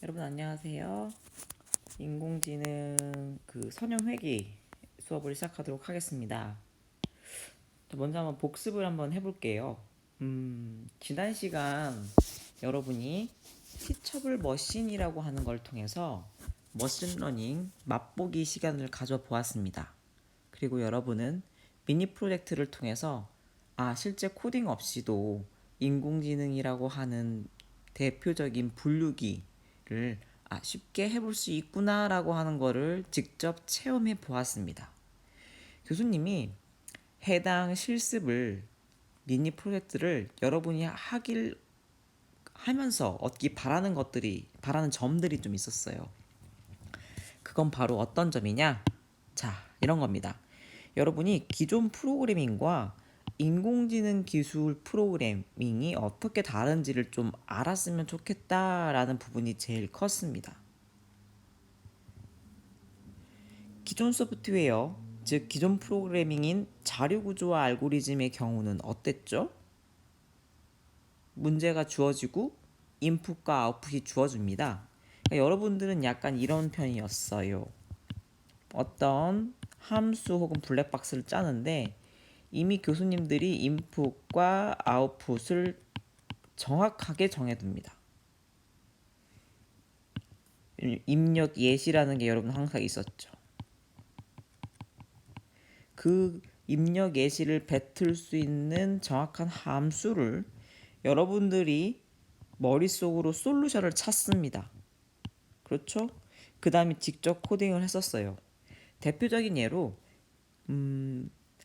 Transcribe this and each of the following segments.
여러분 안녕하세요. 인공지능 선형회기 수업을 시작하도록 하겠습니다. 먼저 한번 복습을 한번 해볼게요. 지난 시간 여러분이 티처블 머신이라고 하는 걸 통해서 머신러닝 맛보기 시간을 가져보았습니다. 그리고 여러분은 미니 프로젝트를 통해서 실제 코딩 없이도 인공지능이라고 하는 대표적인 분류기를 쉽게 해볼 수 있구나라고 하는 거를 직접 체험해 보았습니다. 교수님이 해당 실습을 미니 프로젝트를 여러분이 하면서 얻기 바라는 점들이 좀 있었어요. 그건 바로 어떤 점이냐? 이런 겁니다. 여러분이 기존 프로그래밍과 인공지능 기술 프로그래밍이 어떻게 다른지를 좀 알았으면 좋겠다라는 부분이 제일 컸습니다. 기존 소프트웨어, 즉 기존 프로그래밍인 자료구조와 알고리즘의 경우는 어땠죠? 문제가 주어지고 인풋과 아웃풋이 주어집니다. 그러니까 여러분들은 약간 이런 편이었어요. 어떤 함수 혹은 블랙박스를 짜는데 이미 교수님들이 인풋과 아웃풋을 정확하게 정해둡니다. 입력 예시라는 게 여러분 항상 있었죠. 그 입력 예시를 뱉을 수 있는 정확한 함수를 여러분들이 머릿속으로 솔루션을 찾습니다. 그렇죠? 그 다음에 직접 코딩을 했었어요. 대표적인 예로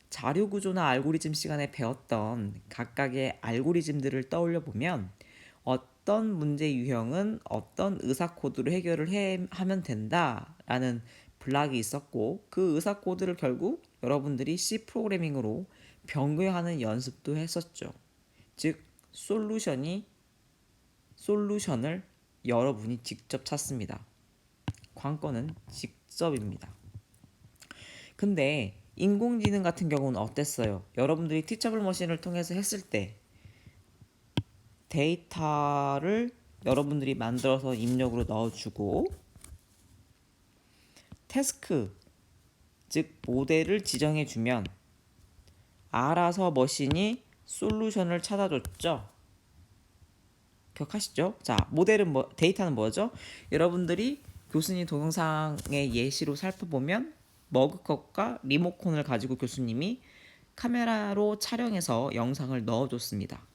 자료 구조나 알고리즘 시간에 배웠던 각각의 알고리즘들을 떠올려 보면 어떤 문제 유형은 어떤 의사 코드로 해결을 하면 된다라는 블락이 있었고 그 의사 코드를 결국 여러분들이 C 프로그래밍으로 변경하는 연습도 했었죠. 즉 솔루션을 여러분이 직접 찾습니다. 관건은 직접입니다. 근데 인공지능 같은 경우는 어땠어요? 여러분들이 티처블 머신을 통해서 했을 때 데이터를 여러분들이 만들어서 입력으로 넣어주고 태스크, 즉 모델을 지정해주면 알아서 머신이 솔루션을 찾아줬죠. 기억하시죠? 데이터는 뭐죠? 여러분들이 교수님 동영상의 예시로 살펴보면 머그컵과 리모컨을 가지고 교수님이 카메라로 촬영해서 영상을 넣어줬습니다.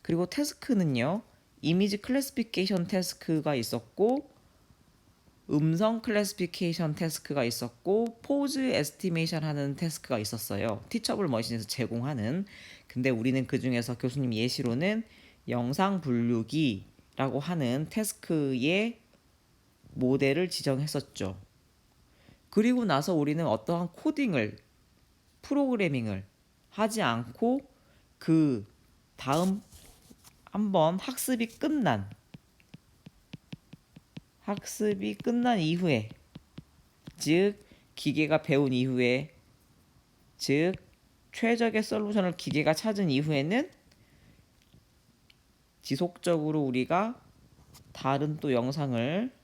그리고 태스크는요, 이미지 클래시피케이션 태스크가 있었고 음성 클래시피케이션 태스크가 있었고 포즈 에스티메이션 하는 태스크가 있었어요. 티처블 머신에서 제공하는. 근데 우리는 그 중에서 교수님 예시로는 영상 분류기라고 하는 태스크의 모델을 지정했었죠. 그리고 나서 우리는 어떠한 프로그래밍을 하지 않고 그 다음 한번 학습이 끝난 이후에, 즉 기계가 배운 이후에, 즉 최적의 솔루션을 기계가 찾은 이후에는 지속적으로 우리가 다른 또 영상을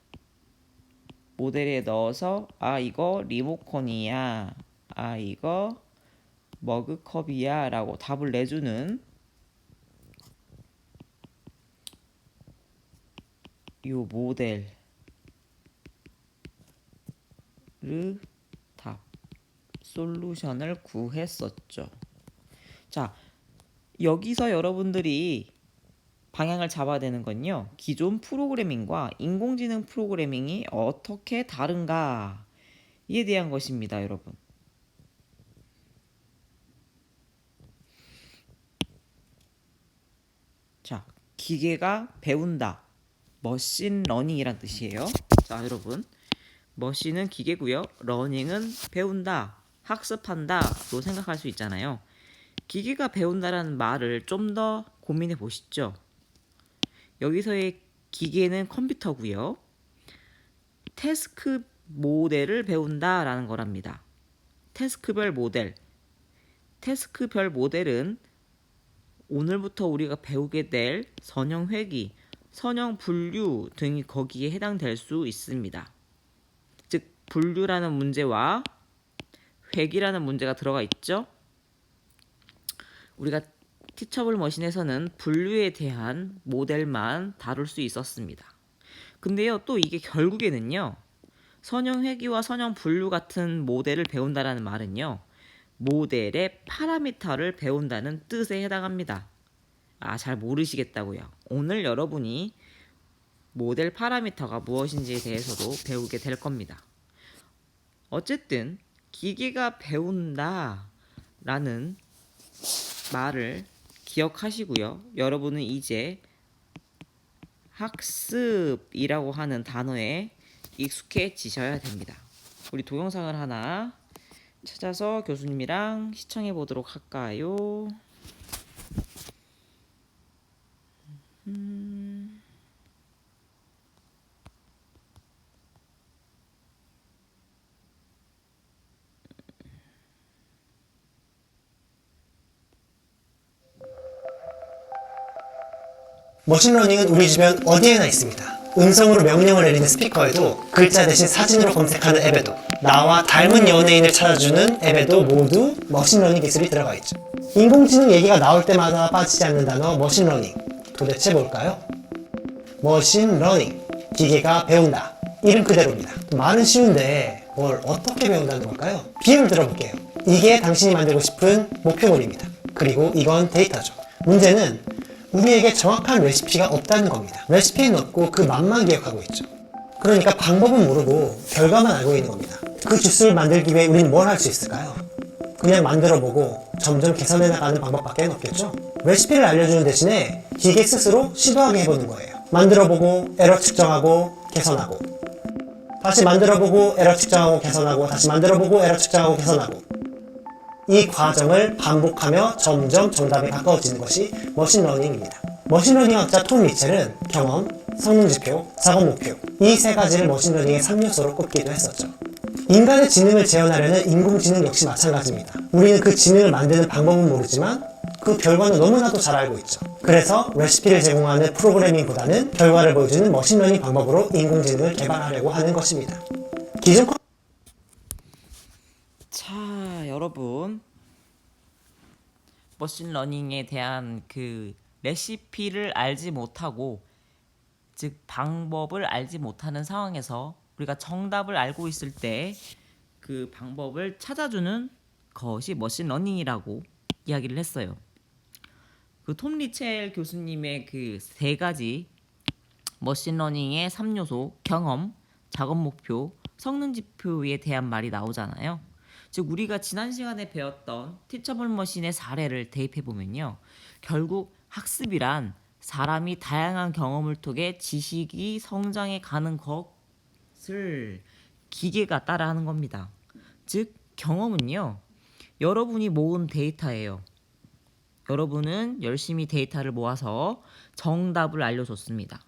모델에 넣어서 이거 리모컨이야, 이거 머그컵이야 라고 답을 내주는 이 모델을 솔루션을 구했었죠. 자, 여기서 여러분들이 방향을 잡아야 되는 건요. 기존 프로그래밍과 인공지능 프로그래밍이 어떻게 다른가에 대한 것입니다, 여러분. 자, 기계가 배운다. 머신 러닝이란 뜻이에요. 자, 여러분. 머신은 기계고요. 러닝은 배운다, 학습한다로 생각할 수 있잖아요. 기계가 배운다라는 말을 좀 더 고민해 보시죠. 여기서의 기계는 컴퓨터고요. 태스크 모델을 배운다라는 거랍니다. 태스크별 모델은 오늘부터 우리가 배우게 될 선형 회기, 선형 분류 등이 거기에 해당될 수 있습니다. 즉 분류라는 문제와 획이라는 문제가 들어가 있죠. 우리가 티처블 머신에서는 분류에 대한 모델만 다룰 수 있었습니다. 근데요, 또 이게 결국에는요, 선형 회귀와 선형 분류 같은 모델을 배운다라는 말은요, 모델의 파라미터를 배운다는 뜻에 해당합니다. 잘 모르시겠다고요. 오늘 여러분이 모델 파라미터가 무엇인지에 대해서도 배우게 될 겁니다. 어쨌든 기계가 배운다 라는 말을 기억하시고요. 여러분은 이제 학습이라고 하는 단어에 익숙해지셔야 됩니다. 우리 동영상을 하나 찾아서 교수님이랑 시청해 보도록 할까요? 머신러닝은 우리 주변 어디에나 있습니다. 음성으로 명령을 내리는 스피커에도, 글자 대신 사진으로 검색하는 앱에도, 나와 닮은 연예인을 찾아주는 앱에도 모두 머신러닝 기술이 들어가 있죠. 인공지능 얘기가 나올 때마다 빠지지 않는 단어 머신러닝. 도대체 뭘까요? 머신러닝, 기계가 배운다. 이름 그대로입니다. 말은 쉬운데 뭘 어떻게 배운다는 걸까요? 비유를 들어볼게요. 이게 당신이 만들고 싶은 목표물입니다. 그리고 이건 데이터죠. 문제는 우리에게 정확한 레시피가 없다는 겁니다. 레시피는 없고 그 맛만 기억하고 있죠. 그러니까 방법은 모르고 결과만 알고 있는 겁니다. 그 주스를 만들기 위해 우리는 뭘 할 수 있을까요? 그냥 만들어보고 점점 개선해 나가는 방법밖에 없겠죠? 레시피를 알려주는 대신에 기계 스스로 시도하게 해보는 거예요. 만들어보고 에러 측정하고 개선하고, 다시 만들어보고 에러 측정하고 개선하고, 다시 만들어보고 에러 측정하고 개선하고, 이 과정을 반복하며 점점 정답에 가까워지는 것이 머신러닝입니다. 머신러닝학자 톰 미첼은 경험, 성능지표, 작업 목표, 이 세 가지를 머신러닝의 3요소로 꼽기도 했었죠. 인간의 지능을 재현하려는 인공지능 역시 마찬가지입니다. 우리는 그 지능을 만드는 방법은 모르지만 그 결과는 너무나도 잘 알고 있죠. 그래서 레시피를 제공하는 프로그래밍보다는 결과를 보여주는 머신러닝 방법으로 인공지능을 개발하려고 하는 것입니다. 기존 여러분, 머신러닝에 대한 그 레시피를 알지 못하고, 즉 방법을 알지 못하는 상황에서 우리가 정답을 알고 있을 때 그 방법을 찾아주는 것이 머신러닝이라고 이야기를 했어요. 그 톰 리첼 교수님의 그 세 가지 머신러닝의 3요소, 경험, 작업 목표, 성능 지표에 대한 말이 나오잖아요. 즉 우리가 지난 시간에 배웠던 티처블 머신의 사례를 대입해 보면요, 결국 학습이란 사람이 다양한 경험을 통해 지식이 성장해 가는 것을 기계가 따라하는 겁니다. 즉 경험은요, 여러분이 모은 데이터예요. 여러분은 열심히 데이터를 모아서 정답을 알려줬습니다.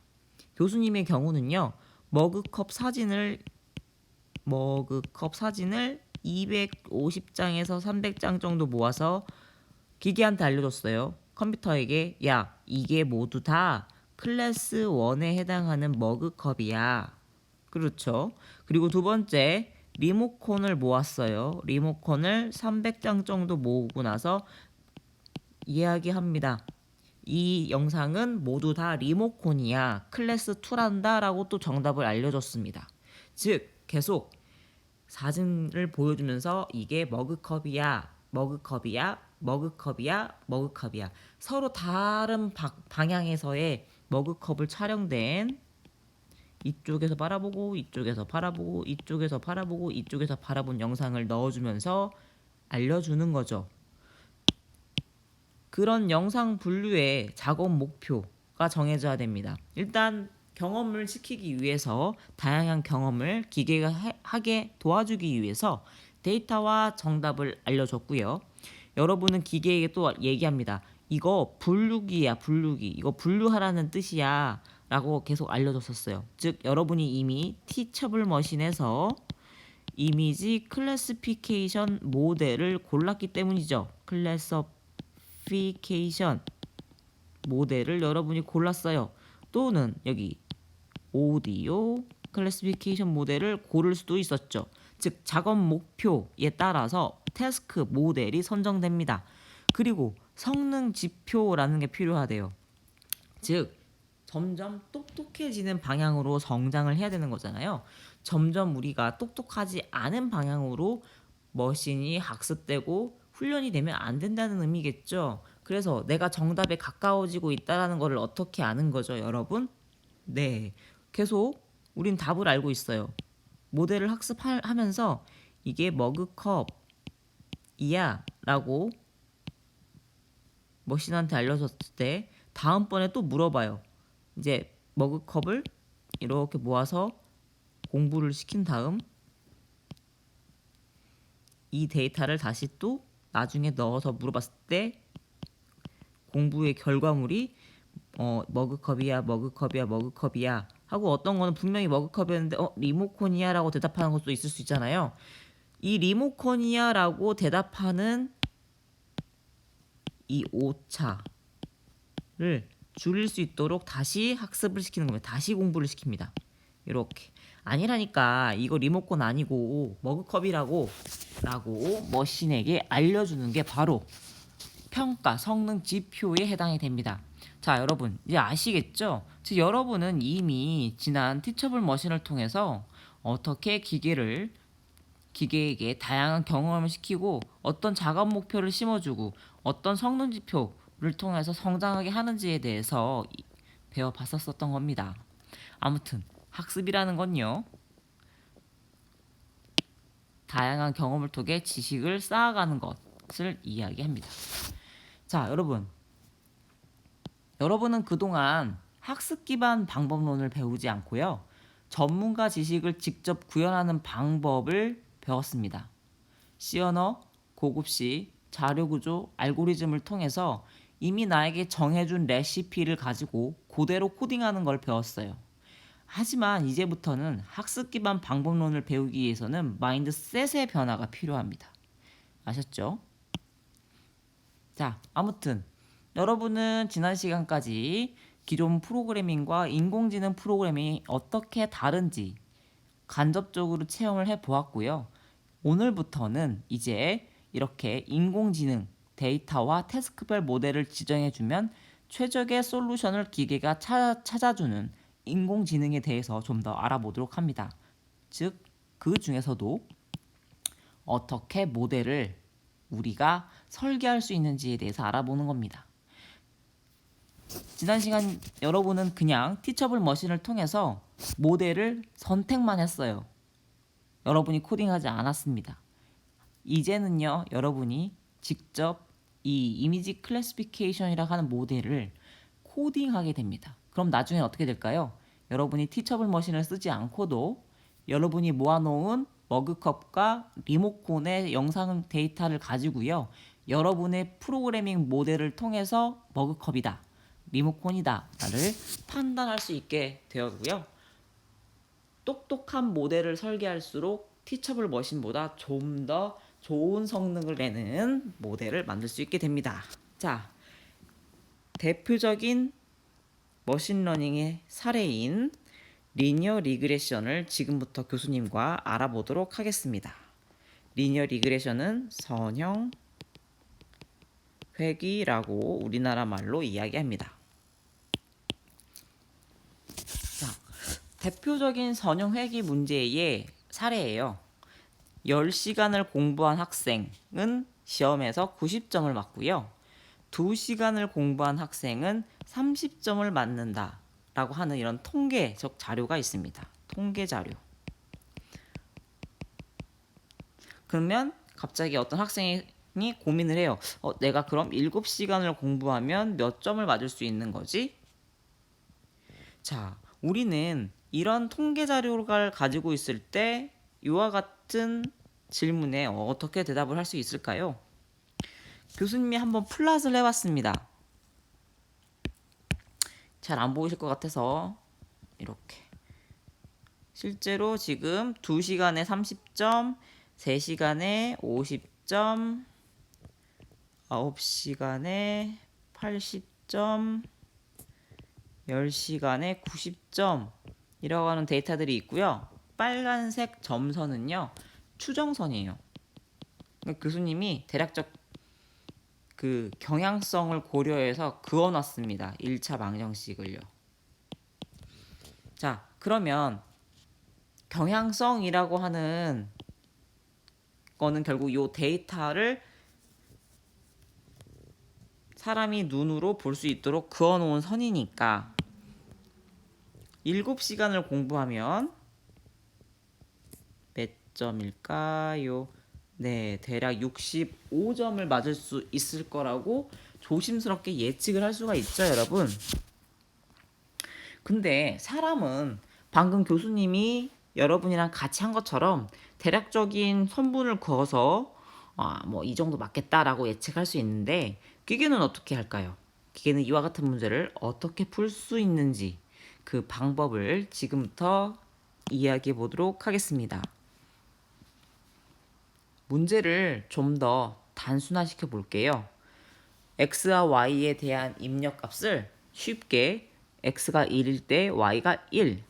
교수님의 경우는요, 머그컵 사진을 250장에서 300장 정도 모아서 기계한테 알려줬어요. 컴퓨터에게, 야, 이게 모두 다 클래스 1에 해당하는 머그컵이야. 그렇죠. 그리고 두 번째, 리모컨을 모았어요. 리모컨을 300장 정도 모으고 나서 이야기합니다. 이 영상은 모두 다 리모컨이야. 클래스 2란다 라고 또 정답을 알려줬습니다. 즉 계속 사진을 보여주면서 이게 머그컵이야, 머그컵이야, 머그컵이야, 머그컵이야. 서로 다른 방향에서의 머그컵을 촬영된, 이쪽에서 바라보고 이쪽에서 바라보고 이쪽에서 바라보고 이쪽에서 바라본 영상을 넣어주면서 알려주는 거죠. 그런 영상 분류의 작업 목표가 정해져야 됩니다. 일단 경험을 시키기 위해서, 다양한 경험을 기계가 하게 도와주기 위해서 데이터와 정답을 알려줬고요. 여러분은 기계에게 또 얘기합니다. 이거 분류기야, 분류기. 이거 분류하라는 뜻이야 라고 계속 알려줬었어요. 즉 여러분이 이미 티처블 머신에서 이미지 클래시피케이션 모델을 골랐기 때문이죠. 클래시피케이션 모델을 여러분이 골랐어요. 또는 여기 오디오 클래시피케이션 모델을 고를 수도 있었죠. 즉 작업 목표에 따라서 태스크 모델이 선정됩니다. 그리고 성능 지표라는 게 필요하대요. 즉 점점 똑똑해지는 방향으로 성장을 해야 되는 거잖아요. 점점 우리가 똑똑하지 않은 방향으로 머신이 학습되고 훈련이 되면 안 된다는 의미겠죠. 그래서 내가 정답에 가까워지고 있다는 것을 어떻게 아는 거죠, 여러분? 네, 계속 우린 답을 알고 있어요. 모델을 학습하면서 이게 머그컵이야 라고 머신한테 알려줬을 때 다음번에 또 물어봐요. 이제 머그컵을 이렇게 모아서 공부를 시킨 다음 이 데이터를 다시 또 나중에 넣어서 물어봤을 때 공부의 결과물이 머그컵이야 하고 어떤 거는 분명히 머그컵이었는데 리모컨이야 라고 대답하는 것도 있을 수 있잖아요. 이 리모컨이야 라고 대답하는 이 오차를 줄일 수 있도록 다시 학습을 시키는 겁니다. 다시 공부를 시킵니다. 이렇게 아니라니까 이거 리모컨 아니고 머그컵이라고 머신에게 알려주는 게 바로 평가 성능 지표에 해당이 됩니다. 자, 여러분 이제 아시겠죠? 즉 여러분은 이미 지난 티처블 머신을 통해서 어떻게 기계에게 다양한 경험을 시키고 어떤 작업 목표를 심어주고 어떤 성능 지표를 통해서 성장하게 하는지에 대해서 배워봤었던 겁니다. 아무튼 학습이라는 건요, 다양한 경험을 통해 지식을 쌓아가는 것을 이야기합니다. 자, 여러분은 그동안 학습 기반 방법론을 배우지 않고요, 전문가 지식을 직접 구현하는 방법을 배웠습니다. C언어, 고급시, 자료구조, 알고리즘을 통해서 이미 나에게 정해준 레시피를 가지고 그대로 코딩하는 걸 배웠어요. 하지만 이제부터는 학습 기반 방법론을 배우기 위해서는 마인드셋의 변화가 필요합니다. 아셨죠? 자, 아무튼 여러분은 지난 시간까지 기존 프로그래밍과 인공지능 프로그래밍이 어떻게 다른지 간접적으로 체험을 해보았고요. 오늘부터는 이제 이렇게 인공지능 데이터와 태스크별 모델을 지정해주면 최적의 솔루션을 기계가 찾아주는 인공지능에 대해서 좀 더 알아보도록 합니다. 즉, 그 중에서도 어떻게 모델을 우리가 설계할 수 있는지에 대해서 알아보는 겁니다. 지난 시간 여러분은 그냥 티처블 머신을 통해서 모델을 선택만 했어요. 여러분이 코딩하지 않았습니다. 이제는요, 여러분이 직접 이 이미지 클래시피케이션이라고 하는 모델을 코딩하게 됩니다. 그럼 나중에 어떻게 될까요? 여러분이 티처블 머신을 쓰지 않고도 여러분이 모아놓은 머그컵과 리모컨의 영상 데이터를 가지고요, 여러분의 프로그래밍 모델을 통해서 머그컵이다, 리모컨이다를 판단할 수 있게 되었고요. 똑똑한 모델을 설계할수록 티처블 머신보다 좀 더 좋은 성능을 내는 모델을 만들 수 있게 됩니다. 자, 대표적인 머신러닝의 사례인 리니어 리그레션을 지금부터 교수님과 알아보도록 하겠습니다. 리니어 리그레션은 선형 회귀라고 우리나라 말로 이야기합니다. 자, 대표적인 선형 회귀 문제의 사례예요. 10시간을 공부한 학생은 시험에서 90점을 맞고요. 2시간을 공부한 학생은 30점을 맞는다 라고 하는 이런 통계적 자료가 있습니다. 통계 자료. 그러면 갑자기 어떤 학생이 고민을 해요. 내가 그럼 7시간을 공부하면 몇 점을 맞을 수 있는 거지? 자, 우리는 이런 통계 자료를 가지고 있을 때 이와 같은 질문에 어떻게 대답을 할 수 있을까요? 교수님이 한번 플랫을 해봤습니다. 잘 안 보이실 것 같아서 이렇게. 실제로 지금 2시간에 30점, 3시간에 50점, 9시간에 80점, 10시간에 90점이라고 하는 데이터들이 있고요. 빨간색 점선은요, 추정선이에요. 그러니까 교수님이 대략적 그 경향성을 고려해서 그어놨습니다. 1차 방정식을요. 자, 그러면 경향성이라고 하는 거는 결국 이 데이터를 사람이 눈으로 볼 수 있도록 그어놓은 선이니까 7시간을 공부하면 몇 점일까요? 네, 대략 65점을 맞을 수 있을 거라고 조심스럽게 예측을 할 수가 있죠, 여러분. 근데 사람은 방금 교수님이 여러분이랑 같이 한 것처럼 대략적인 선분을 그어서 뭐 이 정도 맞겠다라고 예측할 수 있는데 기계는 어떻게 할까요? 기계는 이와 같은 문제를 어떻게 풀 수 있는지 그 방법을 지금부터 이야기해 보도록 하겠습니다. 문제를 좀 더 단순화시켜 볼게요. x와 y에 대한 입력값을 쉽게 x가 1일 때 y가 1,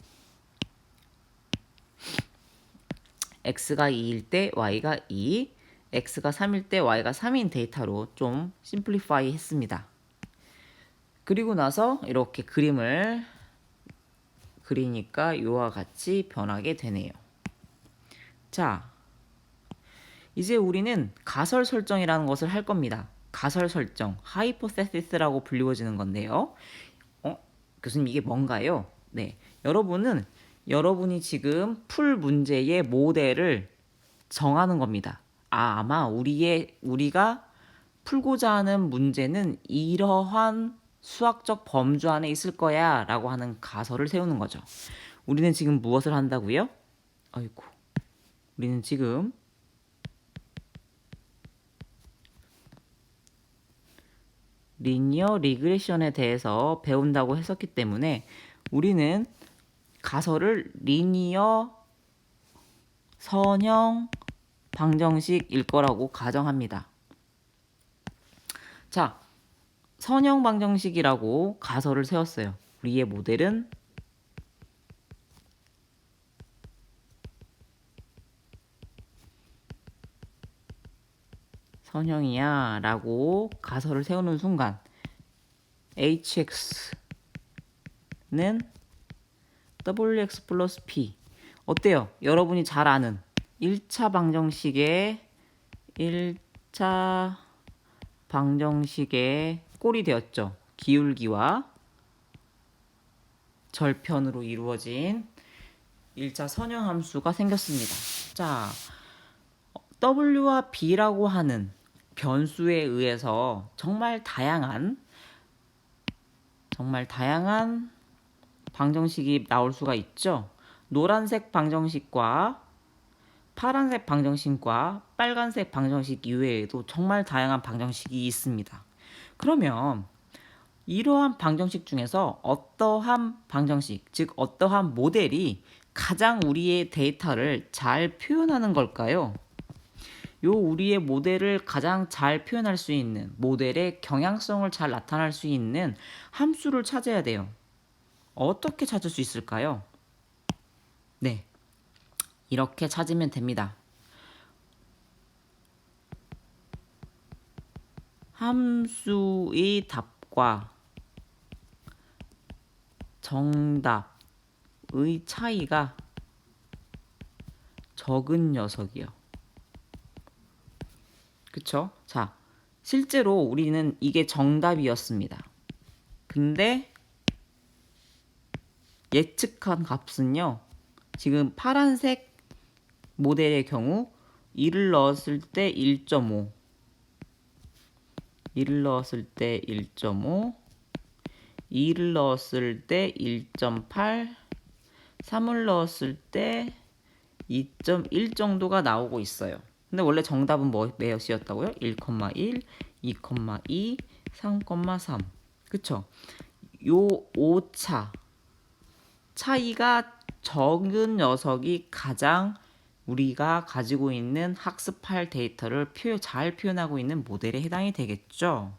x가 2일 때 y가 2, x가 3일 때 y가 3인 데이터로 좀 심플리파이 했습니다. 그리고 나서 이렇게 그림을 그리니까 이와 같이 변하게 되네요. 자, 이제 우리는 가설 설정이라는 것을 할 겁니다. 가설 설정, 하이포테시스라고 불리워지는 건데요. 교수님 이게 뭔가요? 네, 여러분이 지금 풀 문제의 모델을 정하는 겁니다. 아마 우리가 풀고자 하는 문제는 이러한 수학적 범주 안에 있을 거야 라고 하는 가설을 세우는 거죠. 우리는 지금 무엇을 한다고요? 아이고, 우리는 지금 리니어 리그레션에 대해서 배운다고 했었기 때문에 우리는 가설을 리니어 선형 방정식일 거라고 가정합니다. 자, 선형 방정식이라고 가설을 세웠어요. 우리의 모델은 선형이야 라고 가설을 세우는 순간 hx는 wx 플러스 p 어때요? 여러분이 잘 아는 1차 방정식의 꼴이 되었죠. 기울기와 절편으로 이루어진 1차 선형 함수가 생겼습니다. 자, w와 b라고 하는 변수에 의해서 정말 다양한 방정식이 나올 수가 있죠. 노란색 방정식과 파란색 방정식과 빨간색 방정식 이외에도 정말 다양한 방정식이 있습니다. 그러면 이러한 방정식 중에서 어떠한 방정식, 즉 어떠한 모델이 가장 우리의 데이터를 잘 표현하는 걸까요? 우리의 모델을 가장 잘 표현할 수 있는, 모델의 경향성을 잘 나타낼 수 있는 함수를 찾아야 돼요. 어떻게 찾을 수 있을까요? 네, 이렇게 찾으면 됩니다. 함수의 답과 정답의 차이가 적은 녀석이요. 그쵸? 자, 실제로 우리는 이게 정답이었습니다. 근데 예측한 값은요. 지금 파란색 모델의 경우 1을 넣었을 때 1.5, 1을 넣었을 때 1.5, 2를 넣었을 때 1.8, 3을 넣었을 때 2.1 정도가 나오고 있어요. 근데 원래 정답은 몇이었다고요? 1,1, 2,2, 3,3. 그쵸? 요 오차 차이가 적은 녀석이 가장 우리가 가지고 있는 학습할 데이터를 잘 표현하고 있는 모델에 해당이 되겠죠.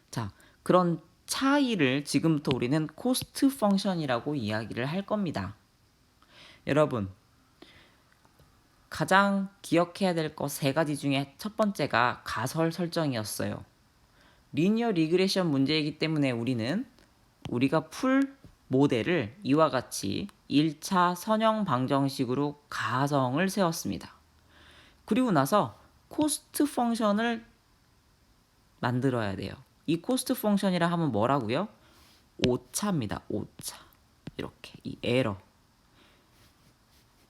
자, 그런 차이를 지금부터 우리는 코스트 펑션이라고 이야기를 할 겁니다. 여러분, 가장 기억해야 될 것 세 가지 중에 첫 번째가 가설 설정이었어요. 리니어 리그레션 문제이기 때문에 우리가 풀 모델을 이와 같이 1차 선형 방정식으로 가성을 세웠습니다. 그리고 나서 코스트 펑션을 만들어야 돼요. 이 코스트 펑션이라 하면 뭐라고요? 오차입니다. 오차. 이렇게 이 에러.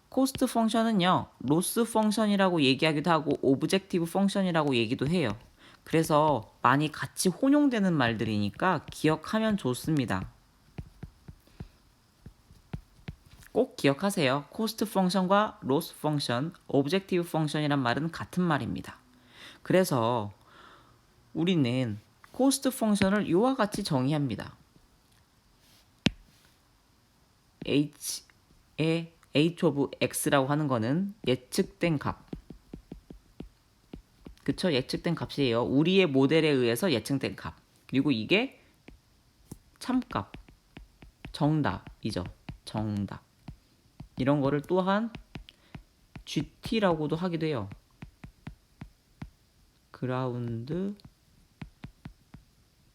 코스트 펑션은요, 로스 펑션이라고 얘기하기도 하고 오브젝티브 펑션이라고 얘기도 해요. 그래서 많이 같이 혼용되는 말들이니까 기억하면 좋습니다. 꼭 기억하세요. 코스트 펑션과 로스 펑션, 오브젝티브 펑션이란 말은 같은 말입니다. 그래서 우리는 코스트 펑션을 이와 같이 정의합니다. h의 h of x라고 하는 거는 예측된 값. 그쵸? 예측된 값이에요. 우리의 모델에 의해서 예측된 값. 그리고 이게 참값, 정답이죠. 정답. 이런 거를 또한 GT라고도 하기도 해요. 그라운드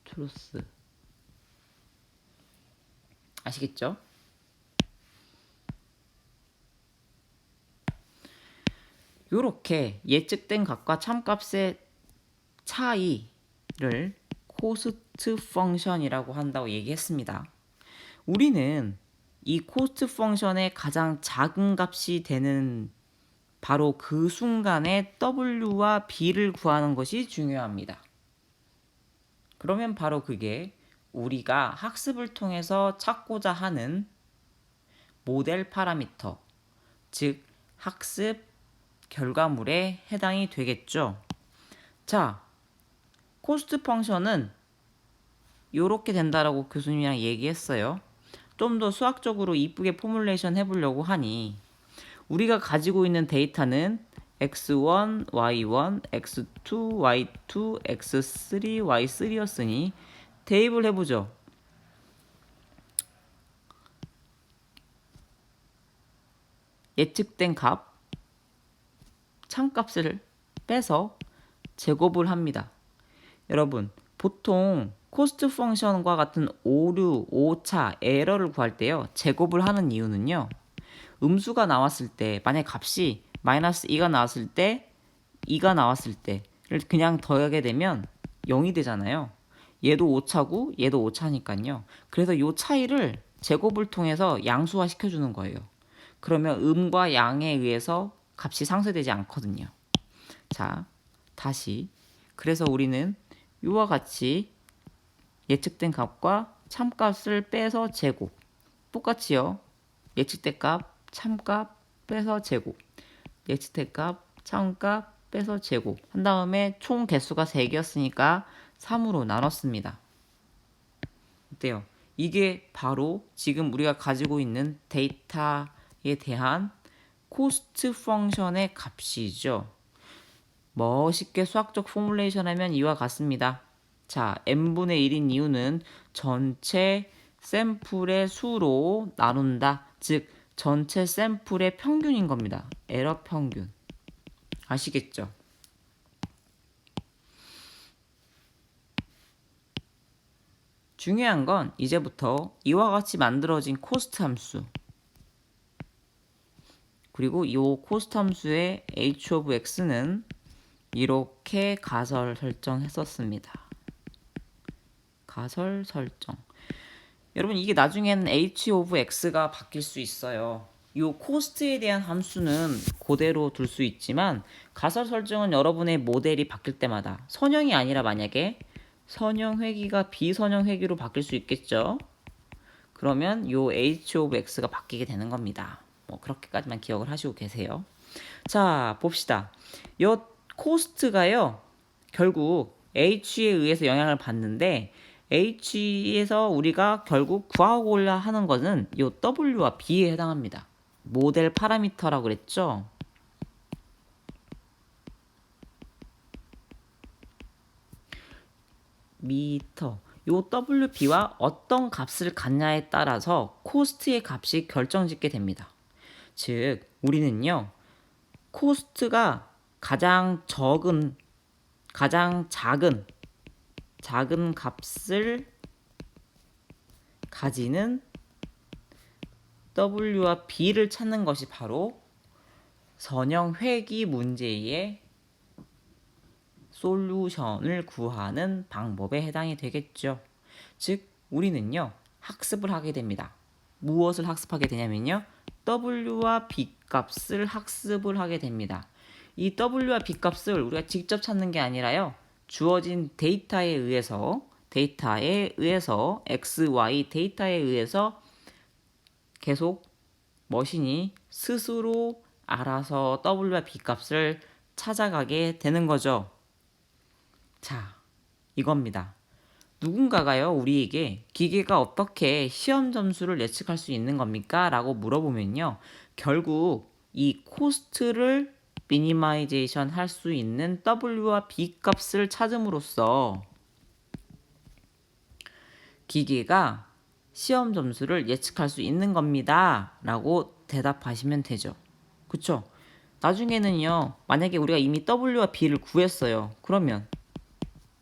트루스. 아시겠죠? 요렇게 예측된 값과 참값의 차이를 코스트 펑션이라고 한다고 얘기했습니다. 우리는 이 코스트 펑션의 가장 작은 값이 되는 바로 그 순간에 W와 B를 구하는 것이 중요합니다. 그러면 바로 그게 우리가 학습을 통해서 찾고자 하는 모델 파라미터, 즉 학습 결과물에 해당이 되겠죠. 자, 코스트 펑션은 이렇게 된다라고 교수님이랑 얘기했어요. 좀 더 수학적으로 이쁘게 포뮬레이션 해보려고 하니 우리가 가지고 있는 데이터는 x1, y1, x2, y2, x3, y3였으니 대입을 해보죠. 예측된 값, 참값을 빼서 제곱을 합니다. 여러분, 보통 코스트 펑션과 같은 오류, 오차, 에러를 구할 때요. 제곱을 하는 이유는요. 음수가 나왔을 때, 만약 값이 마이너스 2가 나왔을 때, 2가 나왔을 때를 그냥 더하게 되면 0이 되잖아요. 얘도 오차고 얘도 오차니까요. 그래서 이 차이를 제곱을 통해서 양수화 시켜주는 거예요. 그러면 음과 양에 의해서 값이 상쇄되지 않거든요. 자, 다시. 그래서 우리는 이와 같이 예측된 값과 참값을 빼서 제곱. 똑같이요. 예측된 값, 참값 빼서 제곱. 예측된 값, 참값 빼서 제곱. 한 다음에 총 개수가 3개였으니까 3으로 나눴습니다. 어때요? 이게 바로 지금 우리가 가지고 있는 데이터에 대한 코스트 펑션의 값이죠. 멋있게 수학적 포뮬레이션 하면 이와 같습니다. 자, n분의 1인 이유는 전체 샘플의 수로 나눈다. 즉, 전체 샘플의 평균인 겁니다. 에러 평균. 아시겠죠? 중요한 건 이제부터 이와 같이 만들어진 코스트 함수. 그리고 이 코스트 함수의 h of x는 이렇게 가설 설정했었습니다. 가설 설정. 여러분 이게 나중에는 h of x가 바뀔 수 있어요. 이 코스트에 대한 함수는 그대로 둘 수 있지만 가설 설정은 여러분의 모델이 바뀔 때마다 선형이 아니라 만약에 선형 회귀가 비선형 회귀로 바뀔 수 있겠죠. 그러면 이 h of x가 바뀌게 되는 겁니다. 뭐 그렇게까지만 기억을 하시고 계세요. 자, 봅시다. 이 코스트가요. 결국 h에 의해서 영향을 받는데 h에서 우리가 결국 구하고자 하는 것은 이 w와 b에 해당합니다. 모델 파라미터라고 그랬죠. 미터. 요 WP와 어떤 값을 갖냐에 따라서 코스트의 값이 결정짓게 됩니다. 즉, 우리는요, 코스트가 가장 작은 값을 가지는 W와 B를 찾는 것이 바로 선형 회귀 문제의 솔루션을 구하는 방법에 해당이 되겠죠. 즉, 우리는요, 학습을 하게 됩니다. 무엇을 학습하게 되냐면요, W와 B 값을 학습을 하게 됩니다. 이 W와 B 값을 우리가 직접 찾는 게 아니라요, 주어진 데이터에 의해서 X, Y 데이터에 의해서 계속 머신이 스스로 알아서 W와 B 값을 찾아가게 되는 거죠. 자, 이겁니다. 누군가가요, 우리에게 기계가 어떻게 시험 점수를 예측할 수 있는 겁니까? 라고 물어보면요, 결국 이 코스트를 미니마이제이션 할 수 있는 W와 B 값을 찾음으로써 기계가 시험 점수를 예측할 수 있는 겁니다. 라고 대답하시면 되죠. 그쵸? 나중에는요, 만약에 우리가 이미 W와 B를 구했어요. 그러면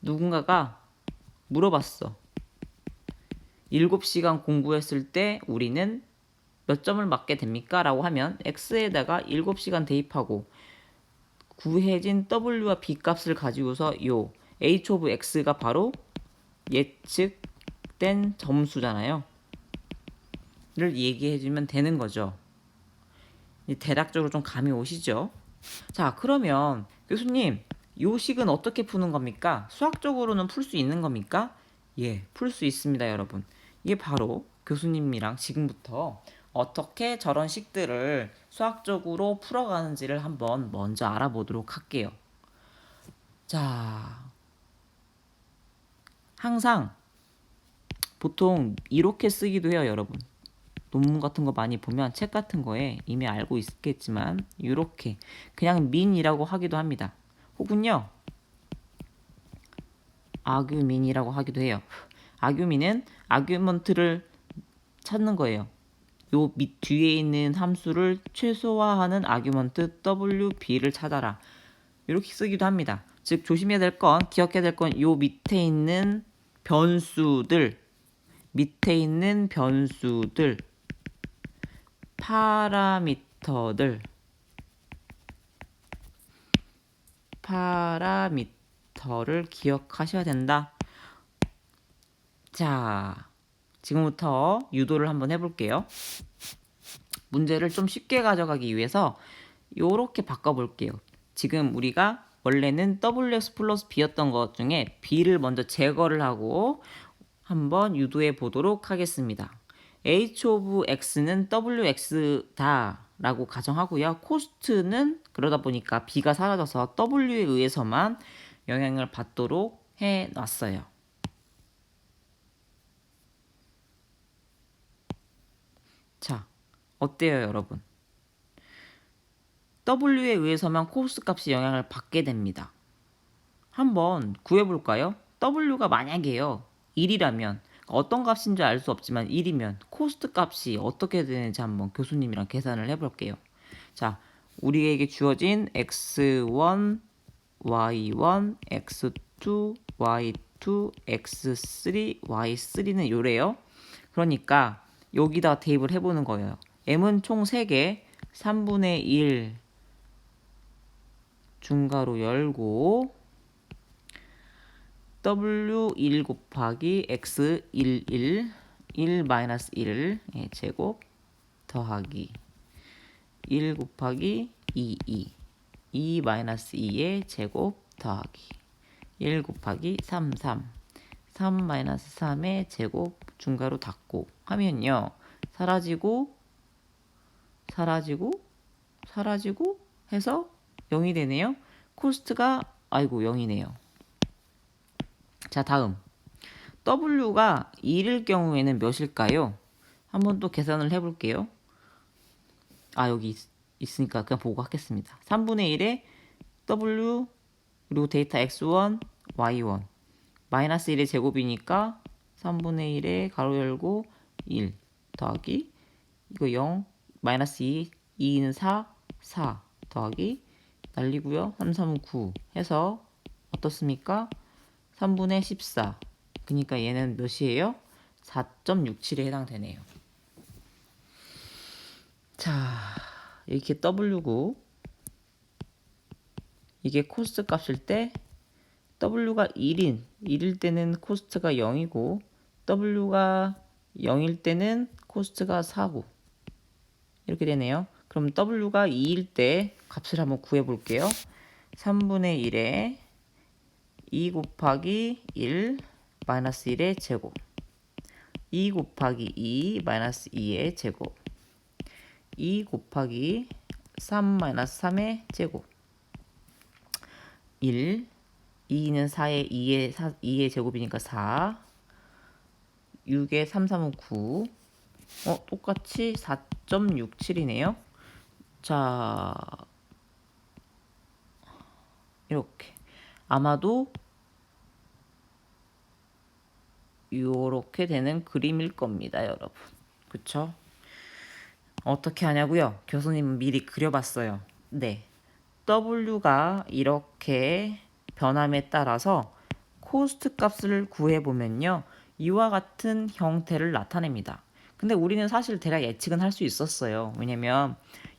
누군가가 물어봤어. 7시간 공부했을 때 우리는 몇 점을 맞게 됩니까? 라고 하면 X에다가 7시간 대입하고 구해진 W와 B 값을 가지고서 요 H of X가 바로 예측된 점수잖아요. 를 얘기해주면 되는 거죠. 대략적으로 좀 감이 오시죠? 자, 그러면 교수님, 요 식은 어떻게 푸는 겁니까? 수학적으로는 풀 수 있는 겁니까? 예, 풀 수 있습니다, 여러분. 이게 바로 교수님이랑 지금부터 어떻게 저런 식들을 수학적으로 풀어가는지를 한번 먼저 알아보도록 할게요. 자, 항상 보통 이렇게 쓰기도 해요, 여러분. 논문 같은 거 많이 보면 책 같은 거에 이미 알고 있겠지만 이렇게 그냥 민이라고 하기도 합니다. 혹은요, 아규민이라고 하기도 해요. 아규민은 아규먼트를 찾는 거예요. 요 밑 뒤에 있는 함수를 최소화하는 아규먼트 WB를 찾아라. 이렇게 쓰기도 합니다. 즉, 조심해야 될 건, 기억해야 될 건 요 밑에 있는 변수들, 파라미터를 기억하셔야 된다. 자, 지금부터 유도를 한번 해볼게요. 문제를 좀 쉽게 가져가기 위해서 요렇게 바꿔볼게요. 지금 우리가 원래는 WX 플러스 B였던 것 중에 B를 먼저 제거를 하고 한번 유도해 보도록 하겠습니다. H of X는 WX다 라고 가정하고요. 코스트는 그러다 보니까 B가 사라져서 W에 의해서만 영향을 받도록 해놨어요. 자, 어때요, 여러분? W에 의해서만 코스트 값이 영향을 받게 됩니다. 한번 구해볼까요? W가 만약에요, 1이라면 어떤 값인지 알 수 없지만 1이면 코스트 값이 어떻게 되는지 한번 교수님이랑 계산을 해볼게요. 자, 우리에게 주어진 x1, y1, x2, y2, x3, y3는 요래요. 그러니까 여기다 대입을 해보는 거예요. m은 총 3개, 3분의 1 중괄호 열고 W1 곱하기 X11 1 마이너스 1을 제곱 더하기 1 곱하기 2 마이너스 2의 제곱 더하기 1 곱하기 3 마이너스 3의 제곱 중괄호 닫고 하면요, 사라지고 해서 0이 되네요. 코스트가 0이네요. 자, 다음 W가 1일 경우에는 몇일까요? 한번 또 계산을 해볼게요. 여기 있으니까 그냥 보고 하겠습니다. 3분의 1에 W 그리고 데이터 X1, Y1 마이너스 1의 제곱이니까 3분의 1에 가로 열고 1 더하기 이거 0 마이너스 2 2는 4 4 더하기 날리고요. 3, 3은 9 해서 어떻습니까? 3분의 14 그러니까 얘는 몇이에요? 4.67에 해당되네요. 자 이렇게 W고 이게 코스트 값일 때 W가 1일 때는 코스트가 0이고 W가 0일 때는 코스트가 4고 이렇게 되네요. 그럼 W가 2일 때 값을 한번 구해 볼게요. 3분의 1에 2 곱하기 1 마이너스 1의 제곱 2 곱하기 2 마이너스 2의 제곱 2 곱하기 3 마이너스 3의 제곱 1 2는 4의 2의 제곱이니까 4 6에 3, 3은 9 똑같이 4.67이네요. 자 이렇게 아마도 이렇게 되는 그림일 겁니다, 여러분. 그쵸? 어떻게 하냐고요? 교수님은 미리 그려봤어요. 네. W가 이렇게 변함에 따라서 코스트 값을 구해보면요. 이와 같은 형태를 나타냅니다. 근데 우리는 사실 대략 예측은 할 수 있었어요. 왜냐면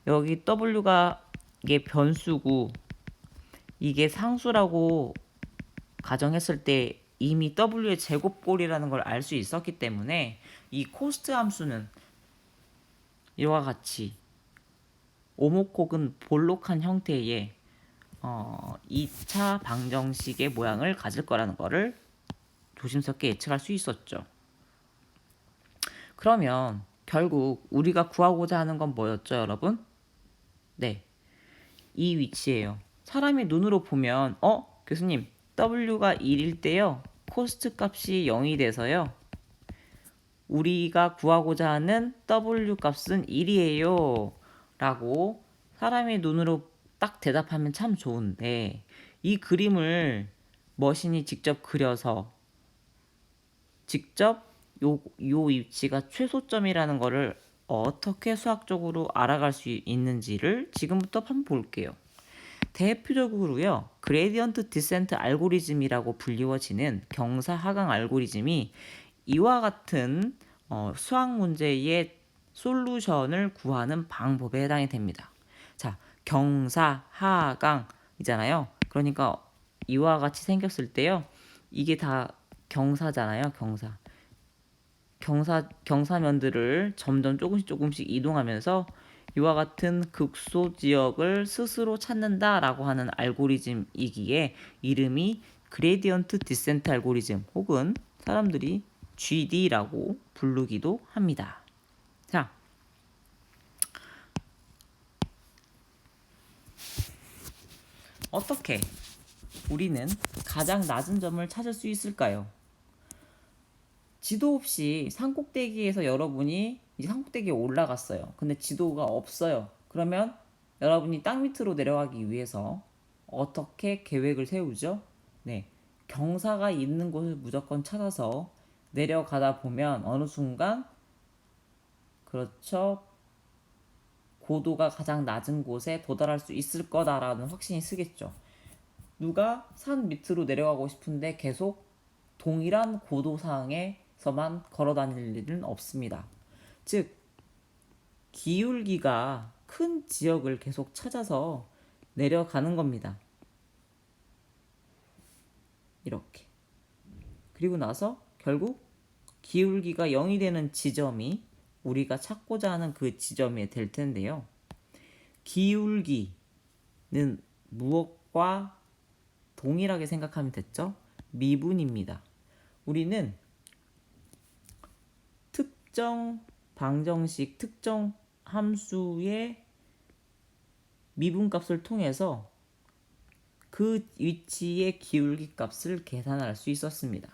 여기 W가 이게 변수고 이게 상수라고 가정했을 때 이미 W의 제곱꼴이라는 걸 알 수 있었기 때문에 이 코스트 함수는 이와 같이 오목혹은 볼록한 형태의 2차 방정식의 모양을 가질 거라는 거를 조심스럽게 예측할 수 있었죠. 그러면 결국 우리가 구하고자 하는 건 뭐였죠, 여러분? 네, 이 위치예요. 사람이 눈으로 보면 교수님 W가 1일 때요. 코스트 값이 0이 돼서요. 우리가 구하고자 하는 W 값은 1이에요. 라고 사람의 눈으로 딱 대답하면 참 좋은데 이 그림을 머신이 직접 그려서 직접 요 위치가 최소점이라는 거를 어떻게 수학적으로 알아갈 수 있는지를 지금부터 한번 볼게요. 대표적으로요. 그레디언트 디센트 알고리즘이라고 불리워지는 경사 하강 알고리즘이 이와 같은 수학 문제의 솔루션을 구하는 방법에 해당이 됩니다. 자, 경사 하강이잖아요. 그러니까 이와 같이 생겼을 때요. 이게 다 경사잖아요. 경사면들을 점점 조금씩 이동하면서 이와 같은 극소 지역을 스스로 찾는다라고 하는 알고리즘이기에 이름이 그레디언트 디센트 알고리즘 혹은 사람들이 GD라고 부르기도 합니다. 자, 어떻게 우리는 가장 낮은 점을 찾을 수 있을까요? 지도 없이 산꼭대기에서 여러분이 이제 산꼭대기에 올라갔어요. 근데 지도가 없어요. 그러면 여러분이 땅 밑으로 내려가기 위해서 어떻게 계획을 세우죠? 네. 경사가 있는 곳을 무조건 찾아서 내려가다 보면 어느 순간 그렇죠. 고도가 가장 낮은 곳에 도달할 수 있을 거다라는 확신이 쓰겠죠. 누가 산 밑으로 내려가고 싶은데 계속 동일한 고도상에서만 걸어 다닐 일은 없습니다. 즉, 기울기가 큰 지역을 계속 찾아서 내려가는 겁니다. 이렇게. 그리고 나서 결국 기울기가 0이 되는 지점이 우리가 찾고자 하는 그 지점이 될 텐데요. 기울기는 무엇과 동일하게 생각하면 됐죠? 미분입니다. 우리는 특정 방정식, 특정 함수의 미분값을 통해서 그 위치의 기울기 값을 계산할 수 있었습니다.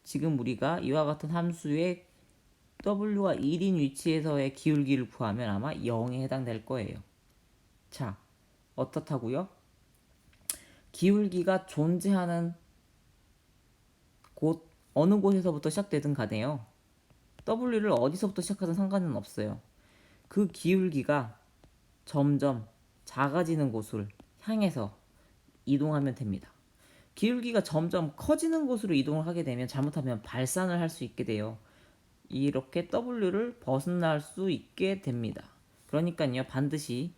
지금 우리가 이와 같은 함수의 W가 1인 위치에서의 기울기를 구하면 아마 0에 해당될 거예요. 자, 어떻다고요? 기울기가 존재하는 곳 어느 곳에서부터 시작되든 간에요. W를 어디서부터 시작하든 상관은 없어요. 그 기울기가 점점 작아지는 곳을 향해서 이동하면 됩니다. 기울기가 점점 커지는 곳으로 이동을 하게 되면 잘못하면 발산을 할 수 있게 돼요. 이렇게 W를 벗어날 수 있게 됩니다. 그러니까요, 반드시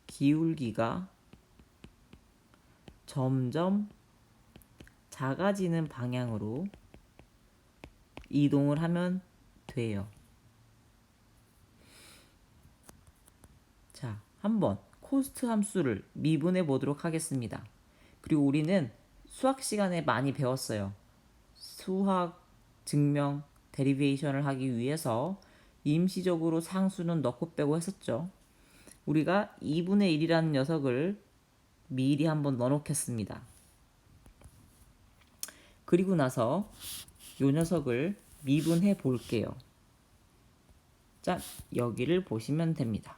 기울기가 점점 작아지는 방향으로 이동을 하면 돼요. 자, 한번 코스트 함수를 미분해 보도록 하겠습니다. 그리고 우리는 수학 시간에 많이 배웠어요. 수학 증명 데리베이션을 하기 위해서 임시적으로 상수는 넣고 빼고 했었죠. 우리가 2분의 1이라는 녀석을 미리 한번 넣어놓겠습니다. 그리고 나서 요 녀석을 미분해 볼게요. 자, 여기를 보시면 됩니다.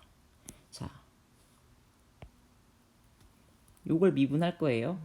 자, 요걸 미분할 거예요.